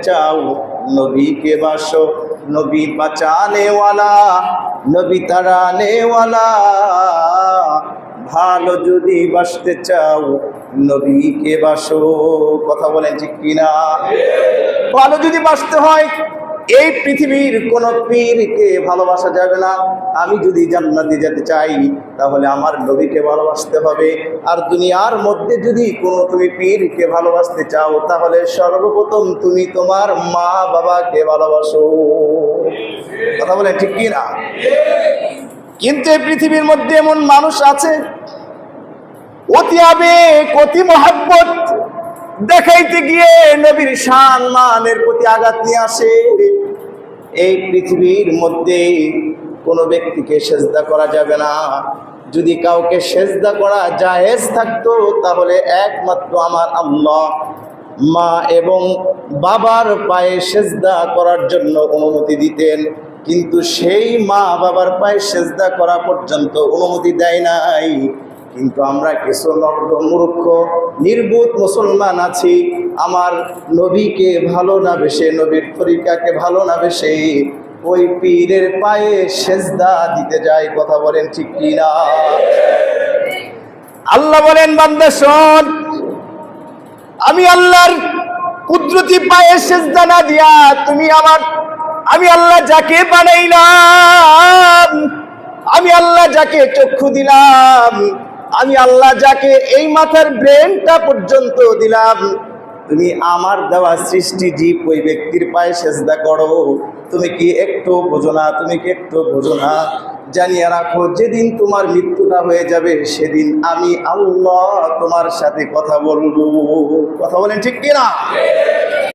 চাও নবীকে বাসো, নবী বাঁচানে ওয়ালা, নবী তাড়ানে ওয়ালা। ভালো যদি বাসতে চাও নবীকে বাসো। কথা বলেন ঠিক কিনা? ভালো যদি বাসতে হয় এই পৃথিবীর কোন পীরকে ভালোবাসা যাবে না। আমি যদি জান্নাতে যেতে চাই তাহলে আমার নবীকে ভালোবাসতে হবে। আর দুনিয়ার মধ্যে যদি কোনো তুমি পীরকে ভালোবাসতে চাও তাহলে সর্বপ্রথম তুমি তোমার মা বাবাকে ভালোবাসো। কথা বলেন ঠিক কি না? কিন্তু এই পৃথিবীর মধ্যে এমন মানুষ আছে অতি আবেগ, অতি মহব্বত দেখাইতে গিয়ে নবীর শান মানের প্রতি আঘাত নিয়ে আসে। এই পৃথিবীর মধ্যে কোনো ব্যক্তিকে সেজদা করা যাবে না। যদি কাউকে সেজদা করা জায়েজ থাকতো তাহলে একমাত্র আমার আল্লাহ মা এবং বাবার পায়ে সেজদা করার জন্য অনুমতি দিতেন। কিন্তু সেই মা বাবার পায়ে সেজদা করা পর্যন্ত অনুমতি দেয় নাই। কিন্তু আমরা কিছু মূর্খ নির্বোধ মুসলমান আছি, আমার নবীকে ভালো না বেশে, নবীর তরিকাকে ভালো না বেশে ওই পীরের পায়ে সেজদা দিতে যায়। কথা বলেন ঠিক কি না? আল্লাহ বলেন, বান্দা শোন, আমি আল্লাহর কুদরতি পায়ে সেজদা না দিয়া আমি আল্লাহ যাকে বানাইলাম, আমি আল্লাহ যাকে চক্ষু দিলাম, আমি আল্লাহ যাকে এই মাথার ব্রেনটা পর্যন্ত দিলাম, তুমি আমার দেওয়া সৃষ্টি জীব ওই ব্যক্তির পায়ে সেজদা করো। তুমি কি একটু বোঝো না? তুমি কি একটু বোঝো না? জানিয়ে রাখো, যেদিন তোমার মৃত্যুটা হয়ে যাবে সেদিন আমি আল্লাহ তোমার সাথে কথা বলবো। কথা বলেন ঠিক কিনা?